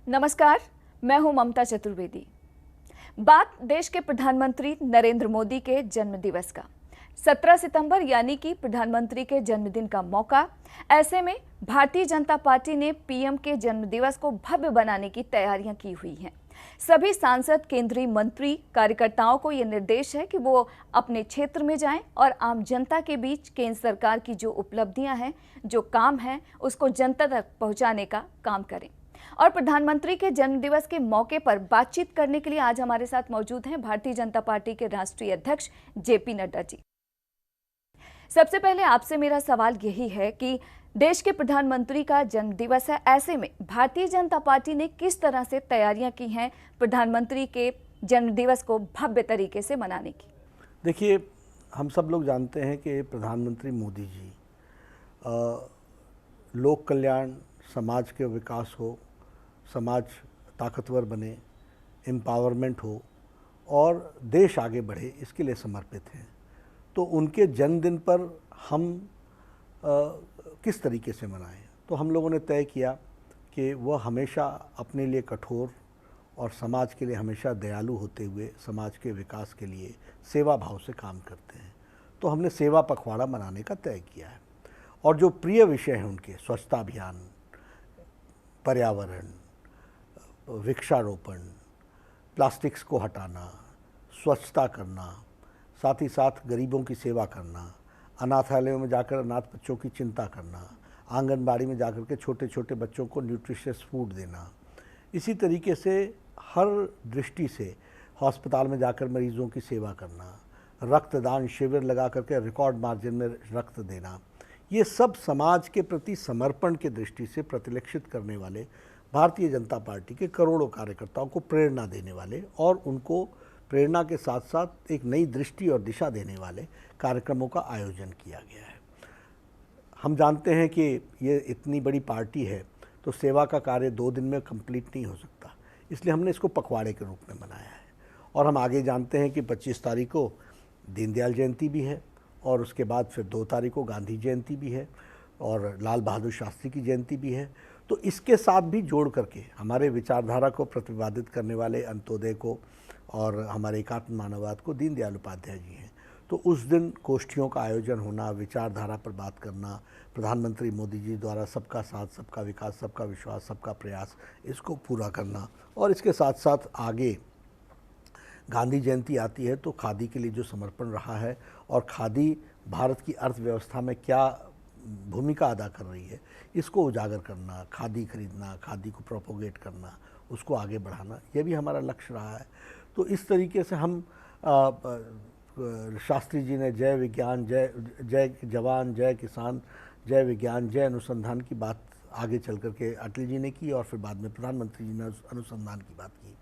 नमस्कार, मैं हूं ममता चतुर्वेदी। बात देश के प्रधानमंत्री नरेंद्र मोदी के जन्मदिवस का। 17 सितंबर यानी कि प्रधानमंत्री के जन्मदिन का मौका। ऐसे में भारतीय जनता पार्टी ने पीएम के जन्मदिवस को भव्य बनाने की तैयारियां की हुई हैं। सभी सांसद, केंद्रीय मंत्री, कार्यकर्ताओं को यह निर्देश है कि वो अपने क्षेत्र में जाएं और आम जनता के बीच केंद्र सरकार की जो उपलब्धियां हैं, जो काम है, उसको जनता तक पहुंचाने का काम करें। और प्रधानमंत्री के जन्मदिवस के मौके पर बातचीत करने के लिए आज हमारे साथ मौजूद हैं भारतीय जनता पार्टी के राष्ट्रीय अध्यक्ष जेपी नड्डा जी। सबसे पहले आपसे मेरा सवाल यही है कि देश के प्रधानमंत्री का जन्मदिवस है, ऐसे में भारतीय जनता पार्टी ने किस तरह से तैयारियां की हैं प्रधानमंत्री के जन्मदिवस को भव्य तरीके से मनाने की? देखिए, हम सब लोग जानते हैं कि प्रधानमंत्री मोदी जी लोक कल्याण, समाज के विकास हो, समाज ताकतवर बने, एम्पावरमेंट हो और देश आगे बढ़े, इसके लिए समर्पित हैं। तो उनके जन्मदिन पर हम किस तरीके से मनाएं? तो हम लोगों ने तय किया कि वह हमेशा अपने लिए कठोर और समाज के लिए हमेशा दयालु होते हुए समाज के विकास के लिए सेवा भाव से काम करते हैं। तो हमने सेवा पखवाड़ा मनाने का तय किया है। और जो प्रिय विषय हैं उनके, स्वच्छता अभियान, पर्यावरण, वृक्षारोपण, प्लास्टिक्स को हटाना, स्वच्छता करना, साथ ही साथ गरीबों की सेवा करना, अनाथालयों में जाकर अनाथ बच्चों की चिंता करना, आंगनबाड़ी में जाकर के छोटे छोटे बच्चों को न्यूट्रिशियस फूड देना, इसी तरीके से हर दृष्टि से अस्पताल में जाकर मरीजों की सेवा करना, रक्तदान शिविर लगा करके रिकॉर्ड मार्जिन में रक्त देना, ये सब समाज के प्रति समर्पण की दृष्टि से प्रतिलक्षित करने वाले भारतीय जनता पार्टी के करोड़ों कार्यकर्ताओं को प्रेरणा देने वाले और उनको प्रेरणा के साथ साथ एक नई दृष्टि और दिशा देने वाले कार्यक्रमों का आयोजन किया गया है। हम जानते हैं कि ये इतनी बड़ी पार्टी है तो सेवा का कार्य 2 दिन में कंप्लीट नहीं हो सकता, इसलिए हमने इसको पखवाड़े के रूप में मनाया है। और हम आगे जानते हैं कि 25 तारीख को दीनदयाल जयंती भी है और उसके बाद फिर 2 तारीख को गांधी जयंती भी है और लाल बहादुर शास्त्री की जयंती भी है। तो इसके साथ भी जोड़ करके हमारे विचारधारा को प्रतिपादित करने वाले अंत्योदय को और हमारे एकात्म मानववाद को दीनदयाल उपाध्याय जी हैं। तो उस दिन गोष्ठियों का आयोजन होना, विचारधारा पर बात करना, प्रधानमंत्री मोदी जी द्वारा सबका साथ, सबका विकास, सबका विश्वास, सबका प्रयास, इसको पूरा करना। और इसके साथ साथ आगे गांधी जयंती आती है तो खादी के लिए जो समर्पण रहा है और खादी भारत की अर्थव्यवस्था में क्या भूमिका अदा कर रही है, इसको उजागर करना, खादी खरीदना, खादी को प्रोपोगेट करना, उसको आगे बढ़ाना, यह भी हमारा लक्ष्य रहा है। तो इस तरीके से हम शास्त्री जी ने जय विज्ञान, जय जवान, जय किसान, जय विज्ञान, जय अनुसंधान की बात आगे चल कर के अटल जी ने की और फिर बाद में प्रधानमंत्री जी ने अनुसंधान की बात की।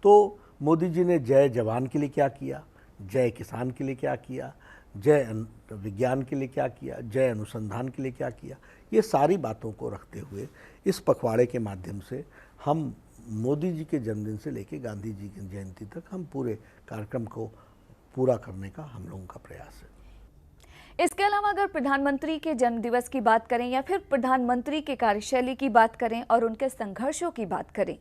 तो मोदी जी ने जय जवान के लिए क्या किया, जय किसान के लिए क्या किया, जय विज्ञान के लिए क्या किया, जय अनुसंधान के लिए क्या किया, ये सारी बातों को रखते हुए इस पखवाड़े के माध्यम से हम मोदी जी के जन्मदिन से लेकर गांधी जी की जयंती तक हम पूरे कार्यक्रम को पूरा करने का हम लोगों का प्रयास है। इसके अलावा अगर प्रधानमंत्री के जन्मदिवस की बात करें या फिर प्रधानमंत्री के कार्यशैली की बात करें और उनके संघर्षों की बात करें,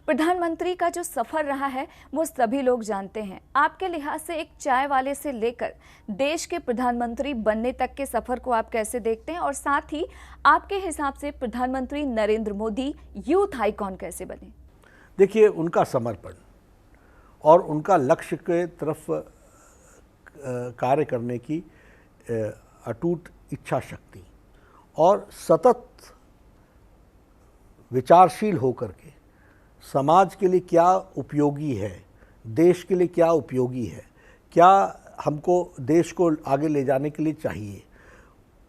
प्रधानमंत्री का जो सफर रहा है वो सभी लोग जानते हैं। आपके लिहाज से एक चाय वाले से लेकर देश के प्रधानमंत्री बनने तक के सफर को आप कैसे देखते हैं और साथ ही आपके हिसाब से प्रधानमंत्री नरेंद्र मोदी यूथ आइकॉन कैसे बने? देखिए, उनका समर्पण और उनका लक्ष्य के तरफ कार्य करने की अटूट इच्छा शक्ति और सतत विचारशील होकर के समाज के लिए क्या उपयोगी है, देश के लिए क्या उपयोगी है, क्या हमको देश को आगे ले जाने के लिए चाहिए,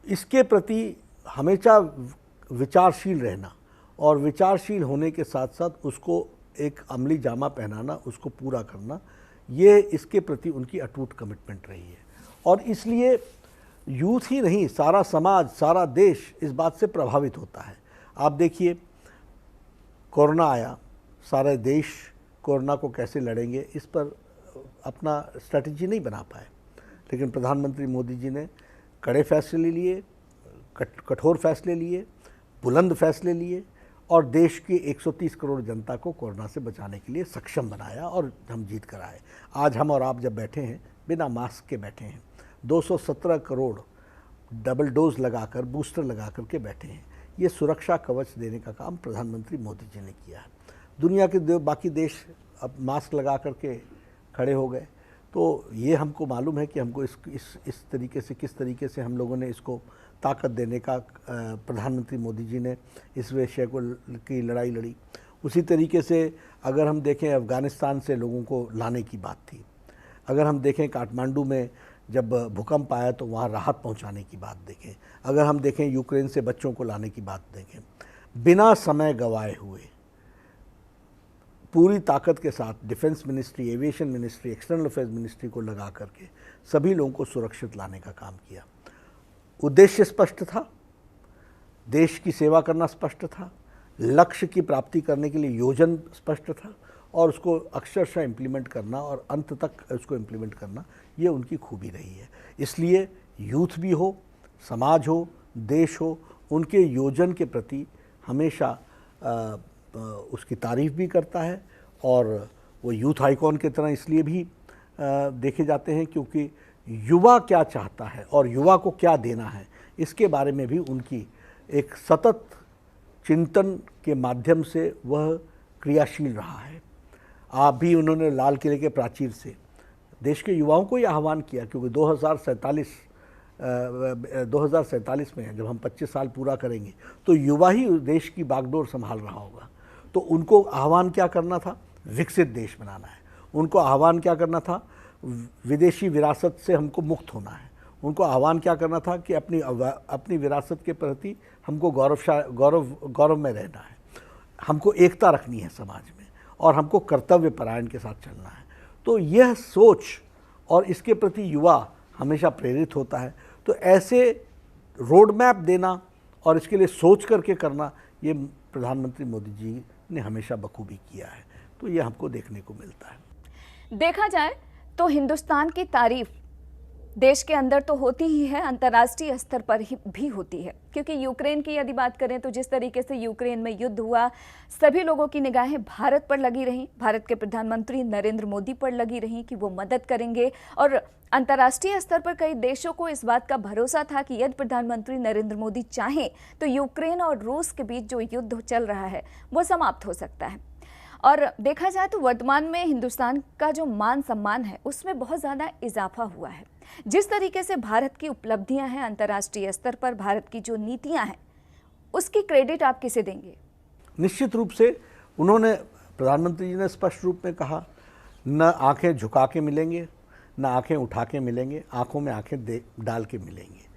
इसके प्रति हमेशा विचारशील रहना और विचारशील होने के साथ साथ उसको एक अमली जामा पहनाना, उसको पूरा करना, ये इसके प्रति उनकी अटूट कमिटमेंट रही है। और इसलिए यूथ ही नहीं, सारा समाज, सारा देश इस बात से प्रभावित होता है। आप देखिए, कोरोना आया, सारे देश कोरोना को कैसे लड़ेंगे इस पर अपना स्ट्रैटेजी नहीं बना पाए, लेकिन प्रधानमंत्री मोदी जी ने कड़े फैसले लिए, कठोर फैसले लिए, बुलंद फैसले लिए और देश की 130 करोड़ जनता को कोरोना से बचाने के लिए सक्षम बनाया और हम जीत कर आए। आज हम और आप जब बैठे हैं बिना मास्क के बैठे हैं, 217 करोड़ डबल डोज लगाकर, बूस्टर लगा करके बैठे हैं। ये सुरक्षा कवच देने का काम प्रधानमंत्री मोदी जी ने किया है। दुनिया के बाकी देश अब मास्क लगा करके खड़े हो गए, तो ये हमको मालूम है कि हमको इस तरीके से, किस तरीके से हम लोगों ने इसको ताकत देने का, प्रधानमंत्री मोदी जी ने इस विषय को की लड़ाई लड़ी। उसी तरीके से अगर हम देखें, अफ़गानिस्तान से लोगों को लाने की बात थी। अगर हम देखें काठमांडू में जब भूकंप आया तो वहाँ राहत पहुँचाने की बात देखें। अगर हम देखें यूक्रेन से बच्चों को लाने की बात देखें, बिना समय गंवाए हुए पूरी ताकत के साथ defence ministry, aviation ministry, external affairs ministry को लगा करके सभी लोगों को सुरक्षित लाने का काम किया। उद्देश्य स्पष्ट था, देश की सेवा करना स्पष्ट था, लक्ष्य की प्राप्ति करने के लिए योजन स्पष्ट था और उसको अक्षरशः इम्प्लीमेंट करना और अंत तक उसको इम्प्लीमेंट करना, ये उनकी खूबी रही है। इसलिए यूथ भी हो, समाज हो, देश हो, उनके योजन के प्रति हमेशा उसकी तारीफ़ भी करता है। और वो यूथ आइकॉन की तरह इसलिए भी देखे जाते हैं क्योंकि युवा क्या चाहता है और युवा को क्या देना है, इसके बारे में भी उनकी एक सतत चिंतन के माध्यम से वह क्रियाशील रहा है। आप भी उन्होंने लाल किले के प्राचीर से देश के युवाओं को यह आह्वान किया, क्योंकि 2047 में जब हम 25 साल पूरा करेंगे तो युवा ही देश की बागडोर संभाल रहा होगा। तो उनको आह्वान क्या करना था? विकसित देश बनाना है। उनको आह्वान क्या करना था? विदेशी विरासत से हमको मुक्त होना है। उनको आह्वान क्या करना था कि अपनी विरासत के प्रति हमको गौरव में रहना है, हमको एकता रखनी है समाज में और हमको कर्तव्य परायण के साथ चलना है। तो यह सोच और इसके प्रति युवा हमेशा प्रेरित होता है। तो ऐसे रोड मैप देना और इसके लिए सोच करके करना, ये प्रधानमंत्री मोदी जी ने हमेशा बखूबी किया है। तो ये हमको देखने को मिलता है। देखा जाए तो हिंदुस्तान की तारीफ देश के अंदर तो होती ही है, अंतर्राष्ट्रीय स्तर पर भी होती है। क्योंकि यूक्रेन की यदि बात करें तो जिस तरीके से यूक्रेन में युद्ध हुआ, सभी लोगों की निगाहें भारत पर लगी रहीं, भारत के प्रधानमंत्री नरेंद्र मोदी पर लगी रहीं कि वो मदद करेंगे। और अंतर्राष्ट्रीय स्तर पर कई देशों को इस बात का भरोसा था कि यदि प्रधानमंत्री नरेंद्र मोदी चाहें तो यूक्रेन और रूस के बीच जो युद्ध चल रहा है वो समाप्त हो सकता है। और देखा जाए तो वर्तमान में हिंदुस्तान का जो मान सम्मान है उसमें बहुत ज़्यादा इजाफा हुआ है। जिस तरीके से भारत की उपलब्धियां हैं अंतर्राष्ट्रीय स्तर पर, भारत की जो नीतियां हैं, उसकी क्रेडिट आप किसे देंगे? निश्चित रूप से उन्होंने, प्रधानमंत्री जी ने स्पष्ट रूप में कहा, न आंखें झुका के मिलेंगे, न आंखें उठा के मिलेंगे, आंखों में आंखें डाल के मिलेंगे।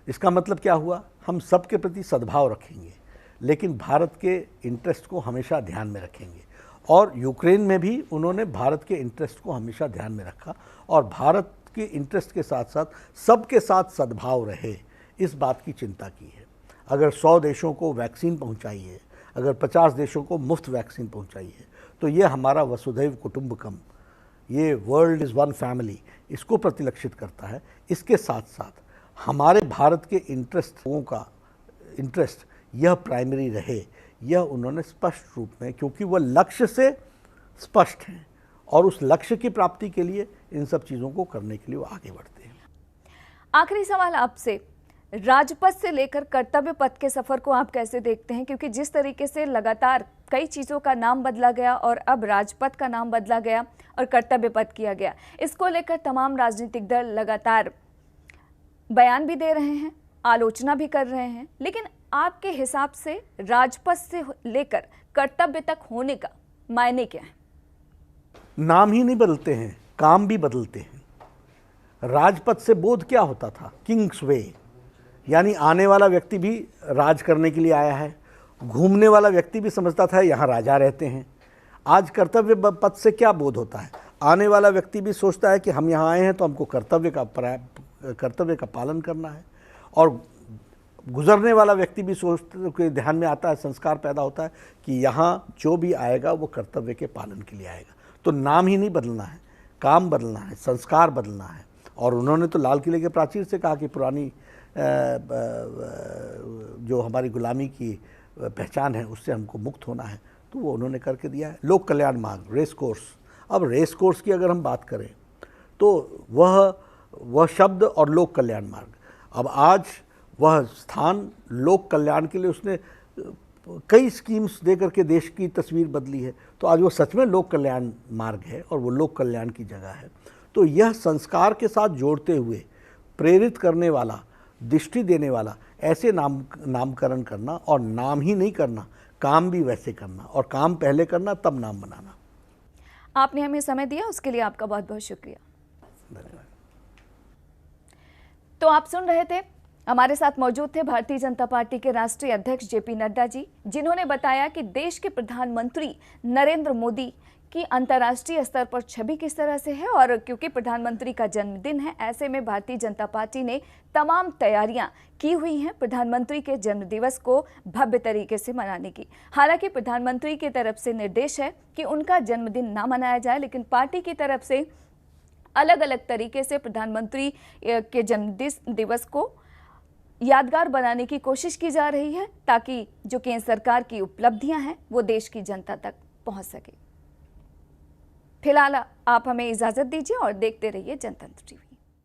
इसका मतलब क्या हुआ? हम सब के प्रति सद्भाव रखेंगे, लेकिन भारत के इंटरेस्ट को हमेशा ध्यान में रखेंगे। और यूक्रेन में भी उन्होंने भारत के इंटरेस्ट को हमेशा ध्यान में रखा और भारत के इंटरेस्ट के साथ साथ सबके साथ सद्भाव रहे, इस बात की चिंता की है। अगर 100 देशों को वैक्सीन पहुंचाई है, अगर 50 देशों को मुफ्त वैक्सीन पहुंचाई है, तो ये हमारा वसुधैव कुटुंबकम, ये वर्ल्ड इज़ वन फैमिली, इसको प्रतिलक्षित करता है। इसके साथ साथ हमारे भारत के लोगों का इंटरेस्ट यह प्राइमरी रहे, यह उन्होंने स्पष्ट रूप में, क्योंकि वह लक्ष्य से स्पष्ट हैं और उस लक्ष्य की प्राप्ति के लिए इन सब चीज़ों को करने के लिए वो आगे बढ़ते हैं। आखिरी सवाल आपसे, राजपथ से लेकर कर्तव्य पथ के सफर को आप कैसे देखते हैं? क्योंकि जिस तरीके से लगातार कई चीज़ों का नाम बदला गया और अब राजपथ का नाम बदला गया और कर्तव्य पथ किया गया, इसको लेकर तमाम राजनीतिक दल लगातार बयान भी दे रहे हैं, आलोचना भी कर रहे हैं, लेकिन आपके हिसाब से राजपथ से लेकर कर्तव्य तक होने का मायने क्या है? नाम ही नहीं बदलते हैं, काम भी बदलते हैं। राजपथ से बोध क्या होता था? किंग्स वे, यानी आने वाला व्यक्ति भी राज करने के लिए आया है, घूमने वाला व्यक्ति भी समझता था यहाँ राजा रहते हैं। आज कर्तव्य पथ से क्या बोध होता है? आने वाला व्यक्ति भी सोचता है कि हम यहाँ आए हैं तो हमको कर्तव्य का पालन करना है, और गुजरने वाला व्यक्ति भी के ध्यान में आता है, संस्कार पैदा होता है कि यहाँ जो भी आएगा वो कर्तव्य के पालन के लिए आएगा। तो नाम ही नहीं बदलना है, काम बदलना है, संस्कार बदलना है। और उन्होंने तो लाल किले के प्राचीर से कहा कि पुरानी जो हमारी गुलामी की पहचान है उससे हमको मुक्त होना है, तो वो उन्होंने करके दिया है। लोक कल्याण मार्ग, रेस कोर्स। अब रेस कोर्स की अगर हम बात करें तो वह शब्द और लोक कल्याण मार्ग, अब आज वह स्थान लोक कल्याण के लिए उसने कई स्कीम्स दे करके देश की तस्वीर बदली है, तो आज वो सच में लोक कल्याण मार्ग है और वो लोक कल्याण की जगह है। तो यह संस्कार के साथ जोड़ते हुए प्रेरित करने वाला, दृष्टि देने वाला ऐसे नामकरण करना, और नाम ही नहीं करना, काम भी वैसे करना, और काम पहले करना तब नाम बनाना। आपने हमें समय दिया, उसके लिए आपका बहुत बहुत शुक्रिया। धन्यवाद। तो आप सुन रहे थे, हमारे साथ मौजूद थे भारतीय जनता पार्टी के राष्ट्रीय अध्यक्ष जेपी नड्डा जी, जिन्होंने बताया कि देश के प्रधानमंत्री नरेंद्र मोदी की अंतर्राष्ट्रीय स्तर पर छवि किस तरह से है, और क्योंकि प्रधानमंत्री का जन्मदिन है, ऐसे में भारतीय जनता पार्टी ने तमाम तैयारियां की हुई हैं प्रधानमंत्री के जन्मदिवस को भव्य तरीके से मनाने की। हालांकि प्रधानमंत्री की तरफ से निर्देश है कि उनका जन्मदिन ना मनाया जाए, लेकिन पार्टी की तरफ से अलग अलग तरीके से प्रधानमंत्री के जन्मदिन दिवस को यादगार बनाने की कोशिश की जा रही है, ताकि जो केंद्र सरकार की उपलब्धियां हैं वो देश की जनता तक पहुंच सके। फिलहाल आप हमें इजाजत दीजिए और देखते रहिए जनतंत्र टीवी।